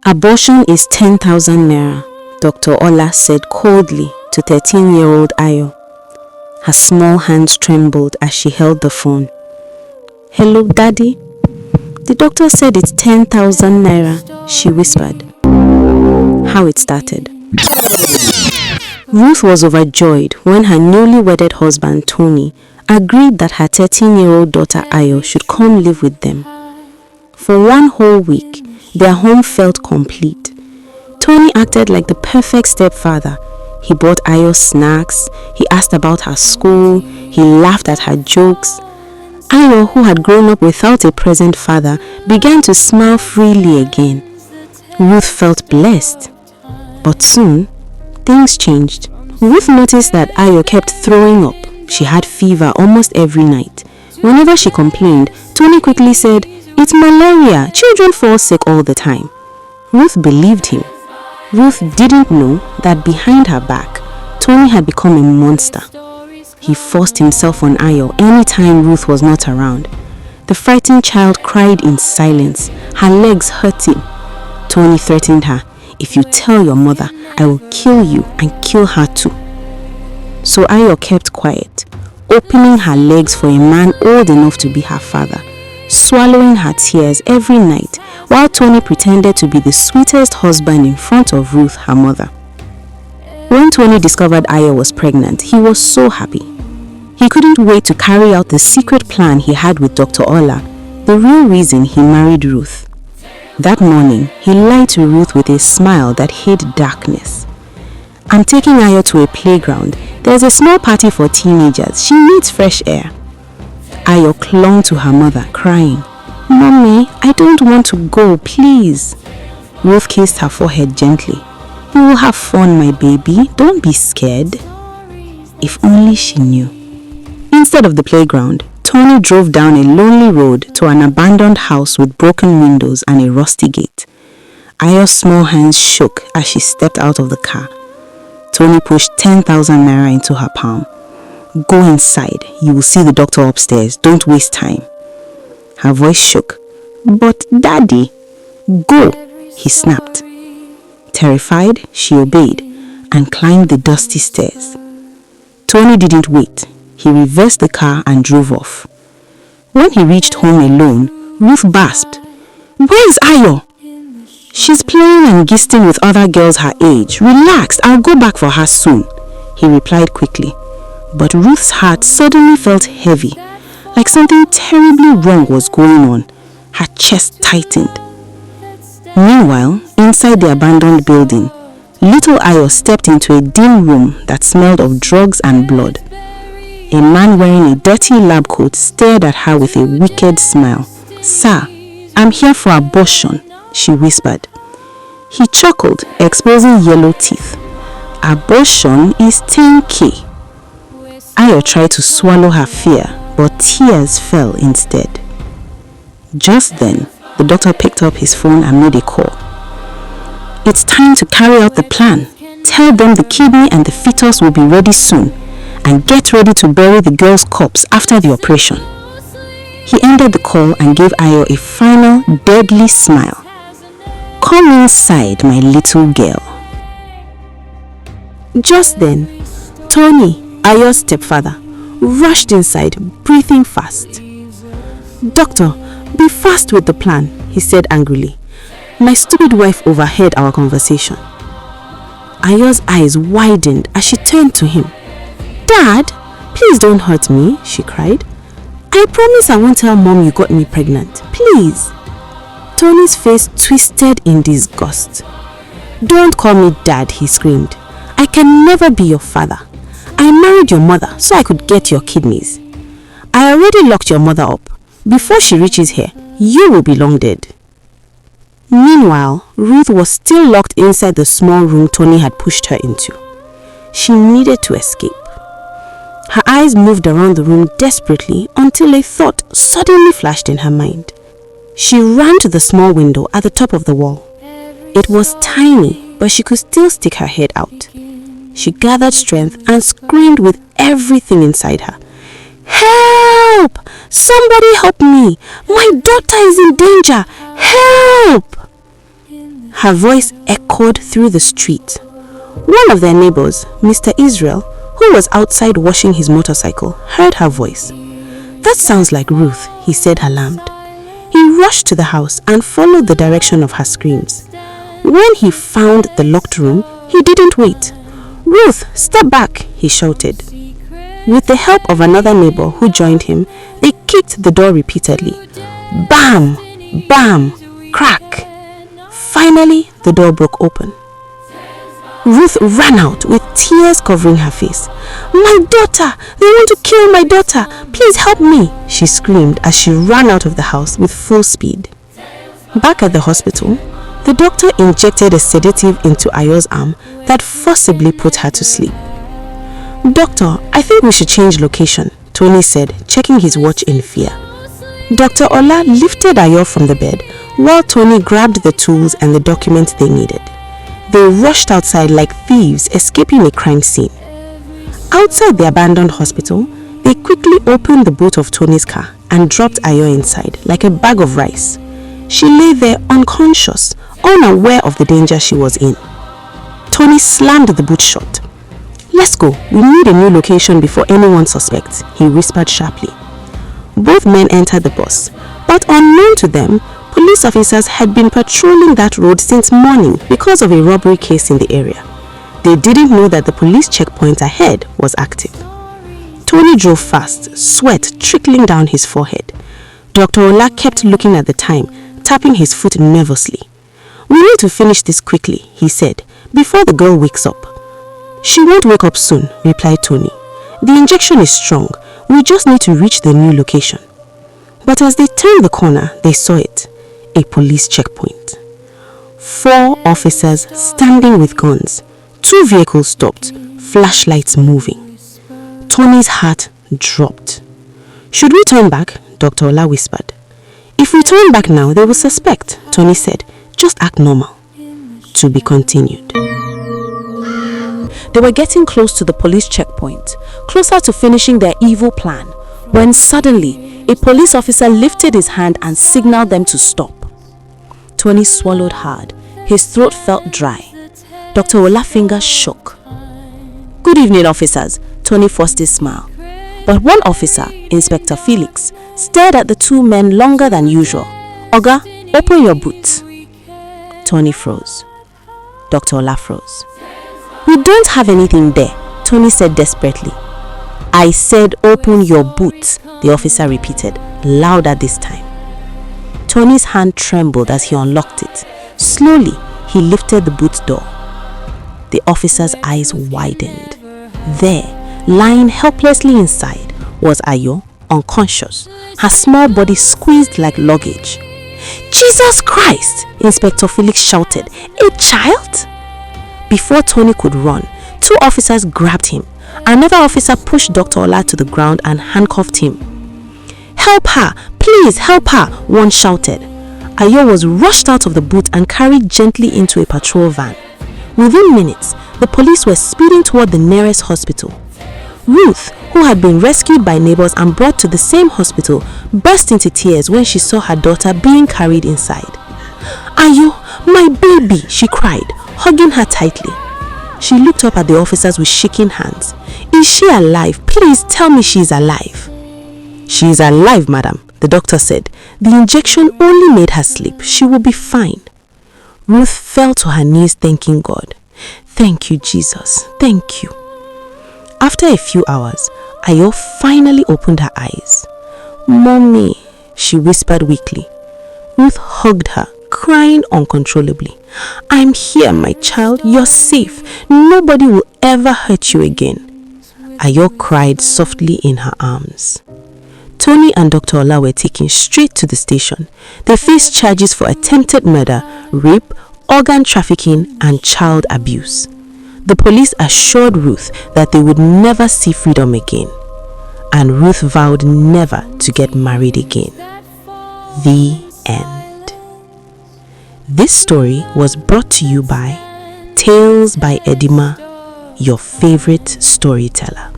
Abortion is 10,000 naira, Dr. Ola said coldly to 13-year-old Ayo. Her small hands trembled as she held the phone. Hello, Daddy? The doctor said it's 10,000 naira, she whispered. How it started. Ruth was overjoyed when her newly wedded husband, Tony, agreed that her 13-year-old daughter Ayo should come live with them. For one whole week, their home felt complete. Tony acted like the perfect stepfather. He bought Ayo snacks, he asked about her school, he laughed at her jokes. Ayo, who had grown up without a present father, began to smile freely again. Ruth felt blessed. But soon, things changed. Ruth noticed that Ayo kept throwing up. She had fever almost every night. Whenever she complained, Tony quickly said, "It's malaria. Children fall sick all the time." Ruth believed him. Ruth didn't know that behind her back, Tony had become a monster. He forced himself on Ayo anytime Ruth was not around. The frightened child cried in silence. Her legs hurt him. Tony threatened her, "If you tell your mother, I will kill you and kill her too." So Ayo kept quiet, opening her legs for a man old enough to be her father, swallowing her tears every night while Tony pretended to be the sweetest husband in front of Ruth, her mother. When Tony discovered Ayo was pregnant, he was so happy. He couldn't wait to carry out the secret plan he had with Dr. Ola, the real reason he married Ruth. That morning, he lied to Ruth with a smile that hid darkness. "I'm taking Ayo to a playground. There's a small party for teenagers. She needs fresh air." Ayo clung to her mother, crying, "Mommy, I don't want to go, please." Ruth kissed her forehead gently. "You will have fun, my baby. Don't be scared." If only she knew. Instead of the playground, Tony drove down a lonely road to an abandoned house with broken windows and a rusty gate. Ayo's small hands shook as she stepped out of the car. Tony pushed 10,000 naira into her palm. "Go inside. You will see the doctor upstairs. Don't waste time." Her voice shook. "But Daddy..." "Go," he snapped. Terrified, she obeyed and climbed the dusty stairs. Tony didn't wait. He reversed the car and drove off. When he reached home alone, Ruth gasped, "Where's Ayo?" "She's playing and gisting with other girls her age. Relax, I'll go back for her soon," he replied quickly. But Ruth's heart suddenly felt heavy, like something terribly wrong was going on. Her chest tightened. Meanwhile, inside the abandoned building, little Ayo stepped into a dim room that smelled of drugs and blood. A man wearing a dirty lab coat stared at her with a wicked smile. "Sir, I'm here for abortion," she whispered. He chuckled, exposing yellow teeth. "Abortion is 10K. Ayo tried to swallow her fear, but tears fell instead. Just then, the doctor picked up his phone and made a call. "It's time to carry out the plan. Tell them the kidney and the fetus will be ready soon, and get ready to bury the girl's corpse after the operation." He ended the call and gave Ayo a final, deadly smile. "Come inside, my little girl." Just then, Tony, Ayo's stepfather, rushed inside, breathing fast. "Doctor, be fast with the plan," he said angrily. "My stupid wife overheard our conversation." Ayo's eyes widened as she turned to him. "Dad, please don't hurt me," she cried. "I promise I won't tell Mom you got me pregnant. Please." Tony's face twisted in disgust. "Don't call me Dad," he screamed. "I can never be your father. I married your mother so I could get your kidneys. I already locked your mother up. Before she reaches here, you will be long dead." Meanwhile, Ruth was still locked inside the small room Tony had pushed her into. She needed to escape. Her eyes moved around the room desperately until a thought suddenly flashed in her mind. She ran to the small window at the top of the wall. It was tiny, but she could still stick her head out. She gathered strength and screamed with everything inside her. "Help! Somebody help me! My daughter is in danger! Help!" Her voice echoed through the street. One of their neighbors, Mr. Israel, who was outside washing his motorcycle, heard her voice. "That sounds like Ruth," he said, alarmed. He rushed to the house and followed the direction of her screams. When he found the locked room, he didn't wait. "Ruth, step back," he shouted. With the help of another neighbor who joined him, they kicked the door repeatedly. Bam! Bam! Crack! Finally, the door broke open. Ruth ran out with tears covering her face. "My daughter! They want to kill my daughter! Please help me!" she screamed as she ran out of the house with full speed. Back at the hospital, the doctor injected a sedative into Ayo's arm that forcibly put her to sleep. "Doctor, I think we should change location," Tony said, checking his watch in fear. Dr. Ola lifted Ayo from the bed while Tony grabbed the tools and the documents they needed. They rushed outside like thieves escaping a crime scene. Outside the abandoned hospital, they quickly opened the boot of Tony's car and dropped Ayo inside like a bag of rice. She lay there unconscious, unaware of the danger she was in. Tony slammed the boot shut. "Let's go, we need a new location before anyone suspects," he whispered sharply. Both men entered the bus, but unknown to them, police officers had been patrolling that road since morning because of a robbery case in the area. They didn't know that the police checkpoint ahead was active. Tony drove fast, sweat trickling down his forehead. Dr. Ola kept looking at the time, tapping his foot nervously. "We need to finish this quickly," he said, "before the girl wakes up." "She won't wake up soon," replied Tony. "The injection is strong. We just need to reach the new location." But as they turned the corner, they saw it. A police checkpoint. 4 officers standing with guns. 2 vehicles stopped, flashlights moving. Tony's heart dropped. "Should we turn back?" Dr. Ola whispered. "If we turn back now, they will suspect," Tony said. "Just act normal." To be continued. They were getting close to the police checkpoint, closer to finishing their evil plan, when suddenly a police officer lifted his hand and signaled them to stop. Tony swallowed hard. His throat felt dry. Dr. Ola's fingers shook. "Good evening, officers," Tony forced his smile. But one officer, Inspector Felix, stared at the 2 men longer than usual. "Oga, open your boot." Tony froze. Dr. Ola froze. "We don't have anything there," Tony said desperately. "I said open your boot," the officer repeated, louder this time. Tony's hand trembled as he unlocked it. Slowly, he lifted the boot door. The officer's eyes widened. There, lying helplessly inside, was Ayo, unconscious, her small body squeezed like luggage. "Jesus Christ!" Inspector Felix shouted. "A child?" Before Tony could run, 2 officers grabbed him. Another officer pushed Dr. Ola to the ground and handcuffed him. "Help her! Please help her!" one shouted. Ayo was rushed out of the boot and carried gently into a patrol van. Within minutes, the police were speeding toward the nearest hospital. Ruth, who had been rescued by neighbors and brought to the same hospital, burst into tears when she saw her daughter being carried inside. "Ayo, my baby!" she cried, hugging her tightly. She looked up at the officers with shaking hands. "Is she alive? Please tell me she is alive." "She is alive, madam," the doctor said. "The injection only made her sleep. She will be fine." Ruth fell to her knees thanking God. "Thank you, Jesus. Thank you." After a few hours, Ayo finally opened her eyes. "Mommy," she whispered weakly. Ruth hugged her, crying uncontrollably. "I'm here, my child. You're safe. Nobody will ever hurt you again." Ayo cried softly in her arms. Tony and Dr. Ola were taken straight to the station. They faced charges for attempted murder, rape, organ trafficking, and child abuse. The police assured Ruth that they would never see freedom again. And Ruth vowed never to get married again. The end. This story was brought to you by Tales by Edima, your favorite storyteller.